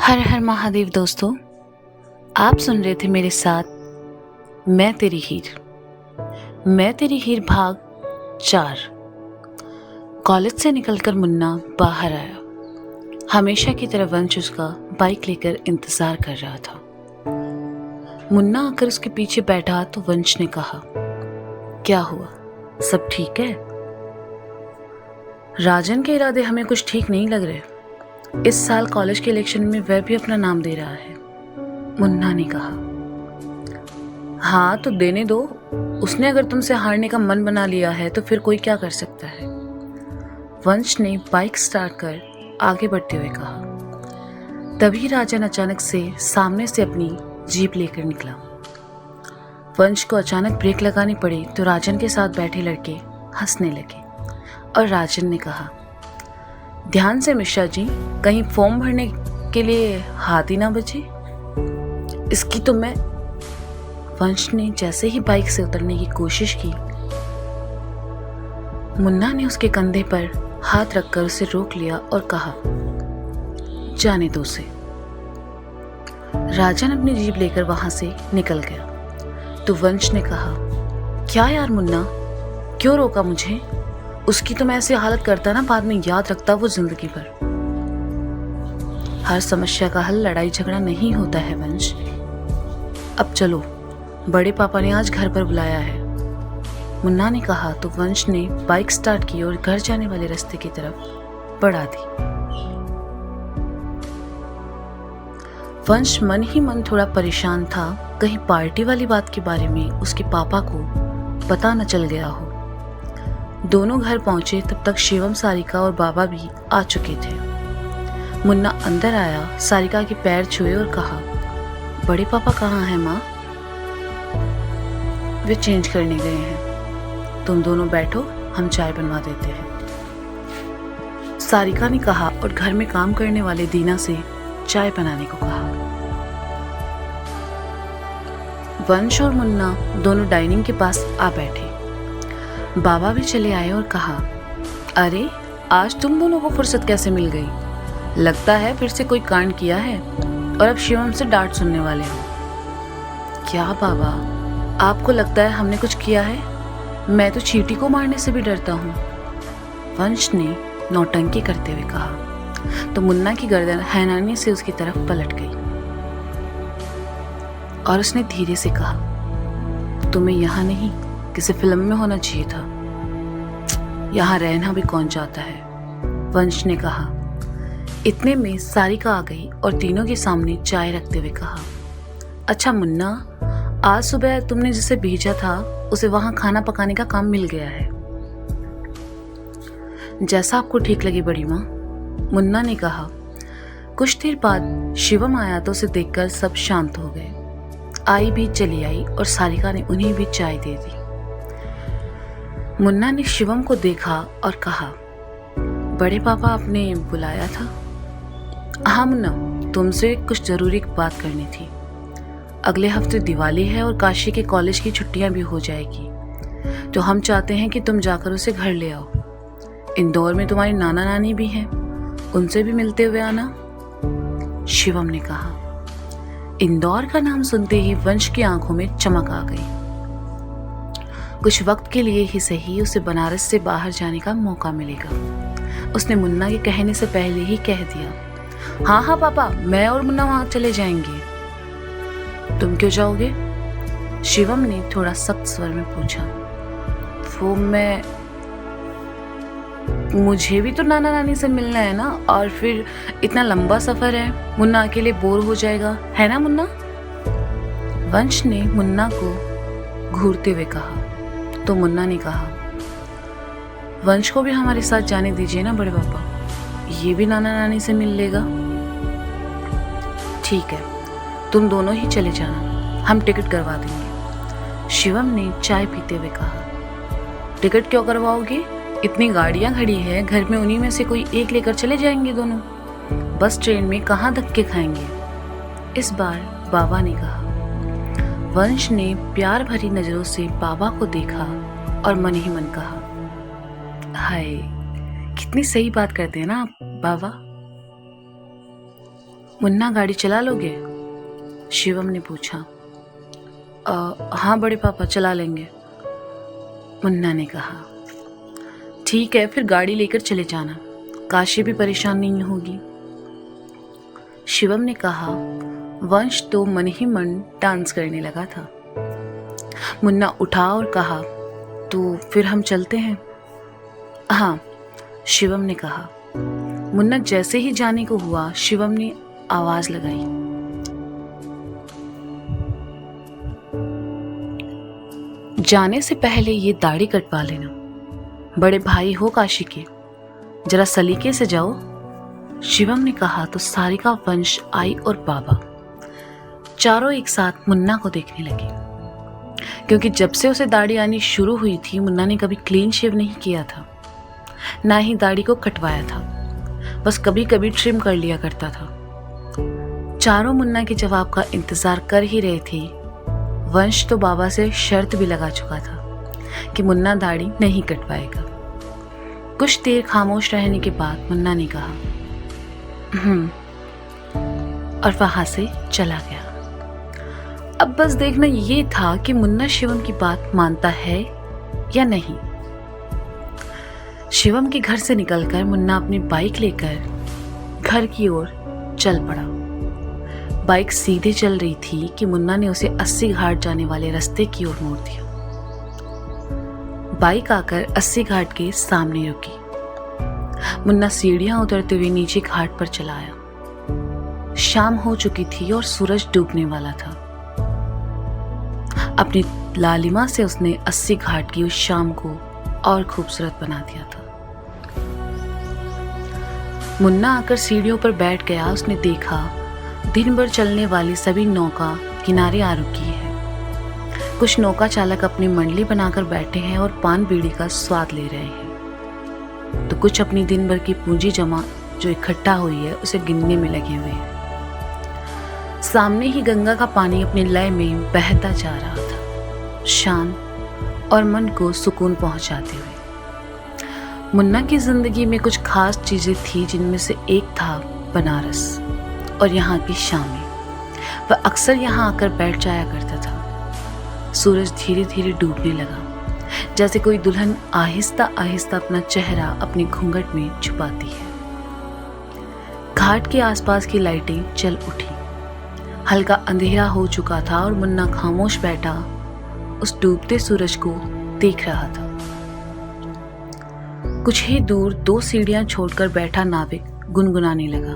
हर हर महादेव दोस्तों, आप सुन रहे थे मेरे साथ मैं तेरी हीर भाग 4। कॉलेज से निकलकर मुन्ना बाहर आया। हमेशा की तरह वंश उसका बाइक लेकर इंतजार कर रहा था। मुन्ना आकर उसके पीछे बैठा तो वंश ने कहा, क्या हुआ, सब ठीक है? राजन के इरादे हमें कुछ ठीक नहीं लग रहे। इस साल कॉलेज के इलेक्शन में वह भी अपना नाम दे रहा है, मुन्ना ने कहा। हाँ तो देने दो, उसने अगर तुमसे हारने का मन बना लिया है तो फिर कोई क्या कर सकता है, वंश ने बाइक स्टार्ट कर आगे बढ़ते हुए कहा। तभी राजन अचानक से सामने से अपनी जीप लेकर निकला। वंश को अचानक ब्रेक लगानी पड़ी तो राजन के साथ बैठे लड़के हंसने लगे और राजन ने कहा, ध्यान से मिश्रा जी, कहीं फॉर्म भरने के लिए हाथ ही ना बचे। इसकी तो मैं। वंश ने जैसे ही बाइक से उतरने की कोशिश की, मुन्ना ने उसके कंधे पर हाथ रखकर उसे रोक लिया और कहा, जाने दो उसे। राजन अपनी जीप लेकर वहां से निकल गया तो वंश ने कहा, क्या यार मुन्ना, क्यों रोका मुझे? उसकी तो मैं ऐसी हालत करता ना, बाद में याद रखता वो जिंदगी भर। हर समस्या का हल लड़ाई झगड़ा नहीं होता है वंश। अब चलो, बड़े पापा ने आज घर पर बुलाया है, मुन्ना ने कहा तो वंश ने बाइक स्टार्ट की और घर जाने वाले रास्ते की तरफ बढ़ा दी। वंश मन ही मन थोड़ा परेशान था, कहीं पार्टी वाली बात के बारे में उसके पापा को पता न चल गया हो। दोनों घर पहुंचे तब तक शिवम, सारिका और बाबा भी आ चुके थे। मुन्ना अंदर आया, सारिका के पैर छुए और कहा, बड़े पापा कहाँ हैं माँ? वे चेंज करने गए हैं, तुम दोनों बैठो, हम चाय बनवा देते हैं, सारिका ने कहा और घर में काम करने वाले दीना से चाय बनाने को कहा। वंश और मुन्ना दोनों डाइनिंग के पास आ बैठे। बाबा भी चले आए और कहा, अरे आज तुम दोनों को फुर्सत कैसे मिल गई? लगता है फिर से कोई कांड किया है और अब शिवम से डांट सुनने वाले हो। क्या बाबा, आपको लगता है हमने कुछ किया है? मैं तो चींटी को मारने से भी डरता हूँ, वंश ने नौटंकी करते हुए कहा तो मुन्ना की गर्दन हैरानी से उसकी तरफ पलट गई और उसने धीरे से कहा, तुम्हें यहाँ नहीं, किसी फिल्म में होना चाहिए था, यहाँ रहना भी कौन चाहता है, वंश ने कहा। इतने में सारिका आ गई और तीनों के सामने चाय रखते हुए कहा, अच्छा मुन्ना, आज सुबह तुमने जिसे भेजा था उसे वहां खाना पकाने का काम मिल गया है। जैसा आपको ठीक लगे बड़ी माँ, मुन्ना ने कहा। कुछ देर बाद शिवम आया तो उसे देखकर सब शांत हो गए। आई भी चली आई और सारिका ने उन्हें भी चाय दे दी। मुन्ना ने शिवम को देखा और कहा, बड़े पापा आपने बुलाया था? हाँ मुन्ना, तुमसे कुछ जरूरी बात करनी थी। अगले हफ्ते दिवाली है और काशी के कॉलेज की छुट्टियां भी हो जाएगी, तो हम चाहते हैं कि तुम जाकर उसे घर ले आओ। इंदौर में तुम्हारी नाना नानी भी हैं, उनसे भी मिलते हुए आना, शिवम ने कहा। इंदौर का नाम सुनते ही वंश की आंखों में चमक आ गई। कुछ वक्त के लिए ही सही उसे बनारस से बाहर जाने का मौका मिलेगा। उसने मुन्ना के कहने से पहले ही कह दिया, हाँ हाँ पापा, मैं और मुन्ना वहां चले जाएंगे। तुम क्यों जाओगे? शिवम ने थोड़ा सख्त स्वर में पूछा। वो मुझे भी तो नाना नानी से मिलना है ना, और फिर इतना लंबा सफर है, मुन्ना अकेले बोर हो जाएगा, है ना मुन्ना? वंश ने मुन्ना को घूरते हुए कहा तो मुन्ना ने कहा, वंश को भी हमारे साथ जाने दीजिए ना बड़े पापा, ये भी नाना नानी से मिल लेगा। ठीक है, तुम दोनों ही चले जाना, हम टिकट करवा देंगे, शिवम ने चाय पीते हुए कहा। टिकट क्यों करवाओगे? इतनी गाड़ियां खड़ी है, घर में उन्हीं में से कोई एक लेकर चले जाएंगे दोनों, बस ट्रेन में कहाँ धक्के खाएंगे, इस बार बाबा ने कहा। वंश ने प्यार भरी नजरों से बाबा को देखा और मन ही मन कहा, हाय, कितनी सही बात करते हैं ना आप बाबा। मुन्ना गाड़ी चला लोगे? शिवम ने पूछा। हाँ बड़े पापा, चला लेंगे, मुन्ना ने कहा। ठीक है, फिर गाड़ी लेकर चले जाना, काशी भी परेशान नहीं होगी, शिवम ने कहा। वंश तो मन ही मन डांस करने लगा था। मुन्ना उठा और कहा, तो फिर हम चलते हैं? हाँ, शिवम ने कहा। मुन्ना जैसे ही जाने को हुआ, शिवम ने आवाज लगाई, जाने से पहले ये दाढ़ी कटवा लेना, बड़े भाई हो काशी के, जरा सलीके से जाओ, शिवम ने कहा। तो सारिका, वंश, आई और बाबा चारों एक साथ मुन्ना को देखने लगे, क्योंकि जब से उसे दाढ़ी आनी शुरू हुई थी, मुन्ना ने कभी क्लीन शेव नहीं किया था, ना ही दाढ़ी को कटवाया था, बस कभी कभी ट्रिम कर लिया करता था। चारों मुन्ना के जवाब का इंतजार कर ही रहे थे। वंश तो बाबा से शर्त भी लगा चुका था कि मुन्ना दाढ़ी नहीं कटवाएगा। कुछ देर खामोश रहने के बाद मुन्ना ने कहा, और वहां से चला गया। अब बस देखना ये था कि मुन्ना शिवम की बात मानता है या नहीं। शिवम के घर से निकलकर मुन्ना अपनी बाइक लेकर घर की ओर चल पड़ा। बाइक सीधे चल रही थी कि मुन्ना ने उसे 80 घाट जाने वाले रास्ते की ओर मोड़ दिया। बाइक आकर 80 घाट के सामने रुकी। मुन्ना सीढ़ियां उतरते हुए नीचे घाट पर चला आया। शाम हो चुकी थी और सूरज डूबने वाला था। अपनी लालिमा से उसने 80 घाट की उस शाम को और खूबसूरत बना दिया था। मुन्ना आकर सीढ़ियों पर बैठ गया। उसने देखा दिन भर चलने वाली सभी नौका किनारे आ रुकी है। कुछ नौका चालक अपनी मंडली बनाकर बैठे हैं और पान बीड़ी का स्वाद ले रहे हैं, तो कुछ अपनी दिन भर की पूंजी जमा जो इकट्ठा हुई है उसे गिनने में लगे हुए हैं। सामने ही गंगा का पानी अपने लय में बहता जा रहा था, शांत और मन को सुकून पहुंचाते हुए। मुन्ना की जिंदगी में कुछ खास चीजें थी, जिनमें से एक था बनारस और यहाँ की शामें। वह अक्सर यहाँ आकर बैठ जाया करता था। सूरज धीरे धीरे डूबने लगा, जैसे कोई दुल्हन आहिस्ता आहिस्ता अपना चेहरा अपनी घूंघट में छुपाती है। घाट के आसपास की लाइटें जल उठी। हल्का अंधेरा हो चुका था और मुन्ना खामोश बैठा उस डूबते सूरज को देख रहा था। कुछ ही दूर 2 सीढ़ियां छोड़कर बैठा नाविक गुनगुनाने लगा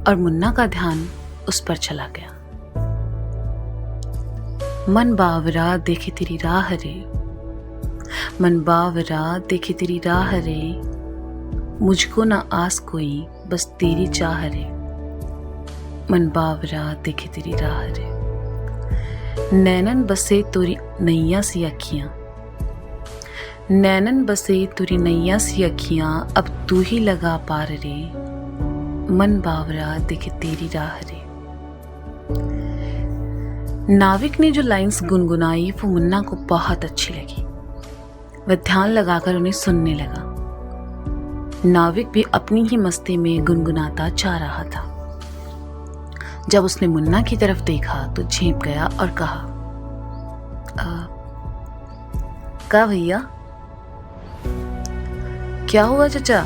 और मुन्ना का ध्यान उस पर चला गया। मन बावरा देखे तेरी राह रे, मन बावरा देखे तेरी राह रे, मुझको ना आस कोई बस तेरी चाह रे, मन बावरा देखे तेरी राह रे। नैनन बसे तोरी नैया सी अखियां, नैनन बसे तुरी नैया सी अखियां, अब तू ही लगा पार रे, मन बावरा देखे तेरी राह रे। नाविक ने जो लाइंस गुनगुनाई वो मुन्ना को बहुत अच्छी लगी। वह ध्यान लगाकर उन्हें सुनने लगा। नाविक भी अपनी ही मस्ती में गुनगुनाता जा रहा था। जब उसने मुन्ना की तरफ देखा तो झेंप गया और कहा, का भैया, क्या हुआ चचा,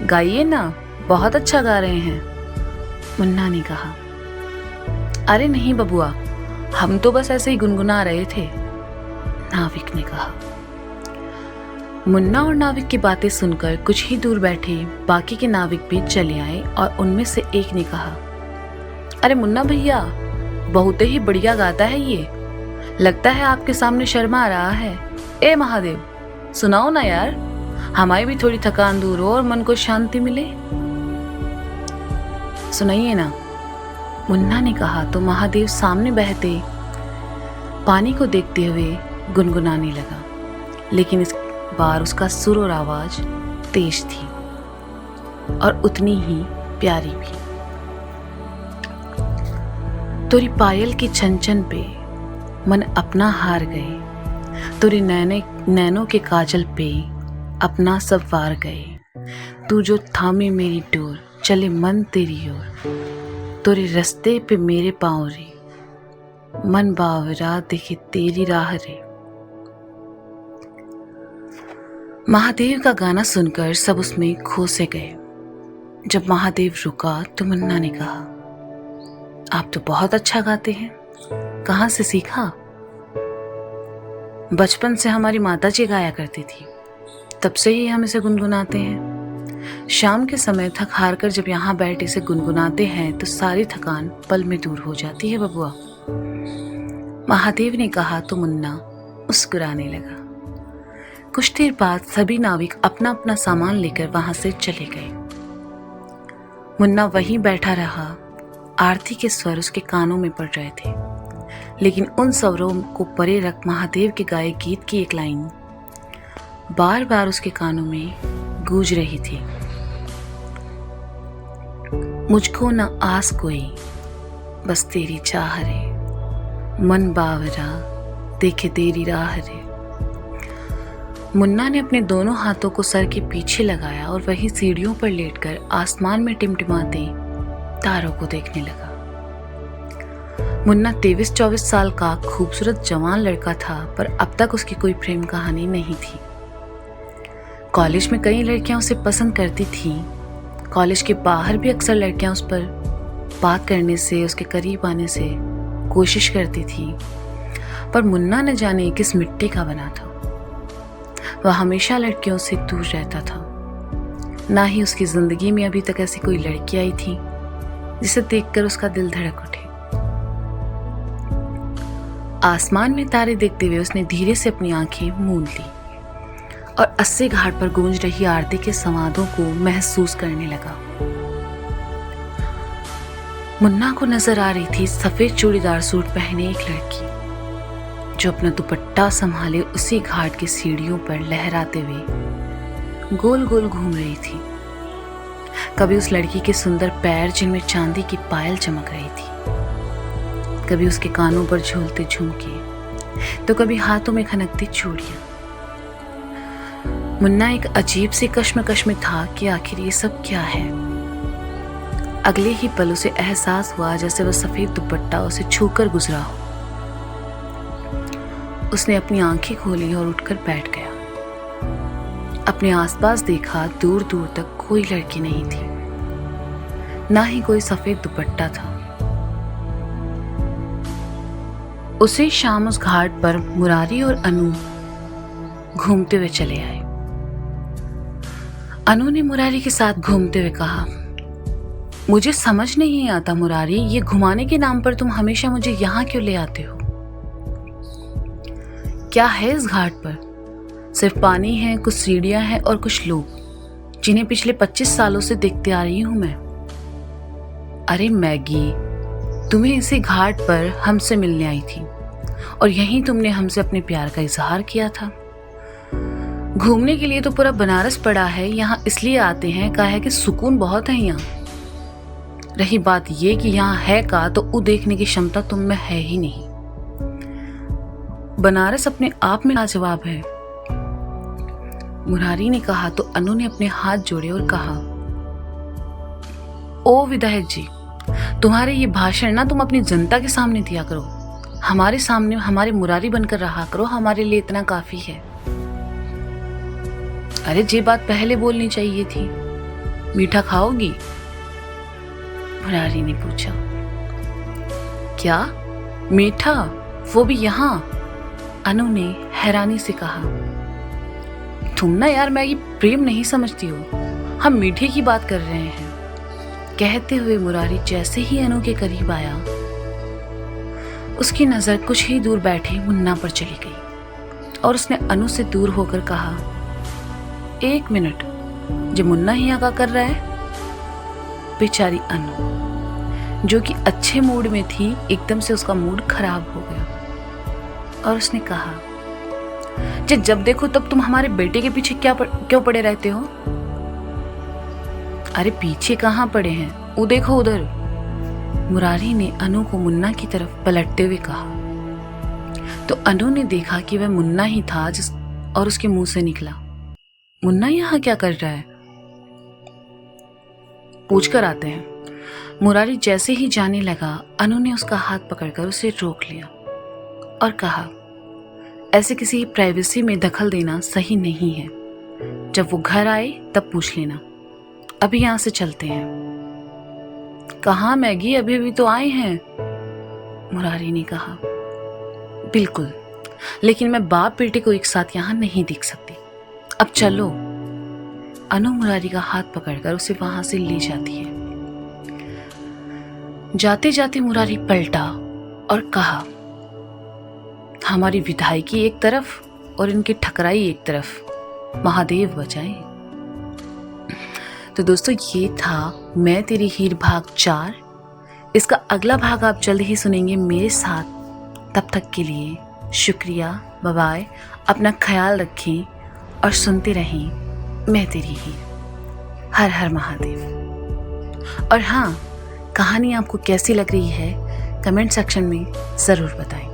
गाइए ना, बहुत अच्छा गा रहे हैं, मुन्ना ने कहा। अरे नहीं बबुआ, हम तो बस ऐसे ही गुनगुना रहे थे, नाविक ने कहा। मुन्ना और नाविक की बातें सुनकर कुछ ही दूर बैठे बाकी के नाविक भी चले आए और उनमें से एक ने कहा, अरे मुन्ना भैया, बहुत ही बढ़िया गाता है ये, लगता है आपके सामने शर्मा रहा है। ए महादेव, सुनाओ ना यार, हमारी भी थोड़ी थकान दूर हो और मन को शांति मिले। सुनाइए ना, मुन्ना ने कहा। तो महादेव सामने बहते पानी को देखते हुए गुनगुनाने लगा, लेकिन इस बार उसका सुर और आवाज तेज थी और उतनी ही प्यारी भी। तोरी पायल की छन छन पे मन अपना हार गए, तोरी नैनों के काजल पे अपना सब वार गए, तू जो थामे मेरी डोर चले मन तेरी ओर, तोरे रस्ते पे मेरे पाँव रे, मन बावरा देखे तेरी राह रे। महादेव का गाना सुनकर सब उसमें खो से गए। जब महादेव रुका तो मुन्ना ने कहा, आप तो बहुत अच्छा गाते हैं, कहाँ से सीखा? बचपन से हमारी माताजी गाया करती थी, तब से ही हम इसे गुनगुनाते हैं। शाम के समय थक हार कर जब यहाँ बैठ इसे गुनगुनाते हैं तो सारी थकान पल में दूर हो जाती है बबुआ। महादेव ने कहा तो मुन्ना मुस्कुराने लगा। कुछ देर बाद सभी नाविक अपना अपना सामान लेकर वहां से चले गए। मुन्ना वहीं बैठा रहा। आरती के स्वर उसके कानों में पड़ रहे थे, लेकिन उन स्वरों को परे रख महादेव के गाए गीत की एक लाइन बार बार उसके कानों में गूंज रही थी। मुझको न आस कोई, बस तेरी चाह रे, मन बावरा देखे तेरी राह रे। मुन्ना ने अपने दोनों हाथों को सर के पीछे लगाया और वहीं सीढ़ियों पर लेटकर आसमान में टिमटिमाते तारों को देखने लगा। मुन्ना 23-24 साल का खूबसूरत जवान लड़का था, पर अब तक उसकी कोई प्रेम कहानी नहीं थी। कॉलेज में कई लड़कियां उसे पसंद करती थीं। कॉलेज के बाहर भी अक्सर लड़कियां उस पर बात करने से, उसके करीब आने से कोशिश करती थी, पर मुन्ना न जाने किस मिट्टी का बना था। वह हमेशा लड़कियों से दूर रहता था। ना ही उसकी जिंदगी में अभी तक ऐसी कोई लड़की आई थी जिसे देखकर उसका दिल धड़क उठे। आसमान में तारे देखते हुए उसने धीरे से अपनी आंखें मूंद ली और अस्सी घाट पर गूंज रही आरती के संवादों को महसूस करने लगा। मुन्ना को नजर आ रही थी सफेद चूड़ीदार सूट पहने एक लड़की, जो अपना दुपट्टा संभाले उसी घाट की सीढ़ियों पर लहराते हुए गोल गोल घूम रही थी। कभी उस लड़की के सुंदर पैर जिनमें चांदी की पायल चमक रही थी, कभी उसके कानों पर झूलते झुमके, तो कभी हाथों में खनकती चूड़ियां। मुन्ना एक अजीब सी कश्मकश में था कि आखिर ये सब क्या है। अगले ही पल उसे एहसास हुआ जैसे वह सफेद दुपट्टा उसे छूकर गुजरा हो। उसने अपनी आंखें खोली और उठकर बैठ गया। अपने आसपास देखा, दूर दूर तक कोई लड़की नहीं थी, ना ही कोई सफेद दुपट्टा था। उसी शाम उस घाट पर मुरारी और अनु घूमते हुए चले आए। अनु ने मुरारी के साथ घूमते हुए कहा, मुझे समझ नहीं आता मुरारी, ये घुमाने के नाम पर तुम हमेशा मुझे यहाँ क्यों ले आते हो? क्या है इस घाट पर? सिर्फ पानी है, कुछ सीढ़ियां हैं और कुछ लोग जिन्हें पिछले 25 सालों से देखते आ रही हूं मैं। अरे मैगी, तुम्हें इसी घाट पर हमसे मिलने आई थी और यहीं तुमने हमसे अपने प्यार का इजहार किया था। घूमने के लिए तो पूरा बनारस पड़ा है, यहाँ इसलिए आते हैं कहा है कि सुकून बहुत है यहाँ। रही बात ये कि यहाँ है का, तो वो देखने की क्षमता तुम में है ही नहीं। बनारस अपने आप में लाजवाब है, मुरारी ने कहा तो अनु ने अपने हाथ जोड़े और कहा, ओ विधायक जी, तुम्हारे ये भाषण ना तुम अपनी जनता के सामने दिया करो, हमारे सामने हमारे मुरारी बनकर रहा करो, हमारे लिए इतना काफी है। अरे ये बात पहले बोलनी चाहिए थी। मीठा खाओगी? मुरारी ने पूछा। क्या मीठा, वो भी यहाँ? अनु ने हैरानी से कहा, तुम ना यार मैगी प्रेम नहीं समझती हो, हम मीठे की बात कर रहे हैं। कहते हुए मुरारी जैसे ही अनु के करीब आया, उसकी नजर कुछ ही दूर बैठे मुन्ना पर चली गई और उसने अनु से दूर होकर कहा, एक मिनट, जो मुन्ना ही आका कर रहा है? बेचारी अनु जो कि अच्छे मूड में थी, एकदम से उसका मूड खराब हो गया और उसने कहा, जब देखो तब तुम हमारे बेटे के पीछे क्यों पड़े रहते हो? अरे पीछे कहाँ पड़े हैं, वो देखो उधर। मुरारी ने अनु को मुन्ना की तरफ पलटते हुए कहा तो अनु ने देखा कि वह मुन्ना ही था और उसके मुंह से निकला, मुन्ना यहाँ क्या कर रहा है? पूछ कर आते हैं। मुरारी जैसे ही जाने लगा, अनु ने उसका हाथ पकड़कर उसे रोक लिया और कहा, ऐसे किसी प्राइवेसी में दखल देना सही नहीं है। जब वो घर आए तब पूछ लेना। अभी यहाँ से चलते हैं। कहाँ मैगी, अभी अभी तो आए हैं, मुरारी ने कहा। बिल्कुल, लेकिन मैं बाप बेटे को एक साथ यहाँ नहीं देख सकती। अब चलो। अनु मुरारी का हाथ पकड़कर उसे वहां से ले जाती है। जाते जाते मुरारी पलटा और कहा, हमारी विधायकी एक तरफ और इनकी ठकराई एक तरफ, महादेव बचाए। तो दोस्तों, ये था मैं तेरी हीर भाग 4। इसका अगला भाग आप जल्द ही सुनेंगे मेरे साथ। तब तक के लिए शुक्रिया, बाय बाय। अपना ख्याल रखें और सुनते रहें मैं तेरी हीर। हर हर महादेव। और हाँ, कहानी आपको कैसी लग रही है कमेंट सेक्शन में ज़रूर बताएं।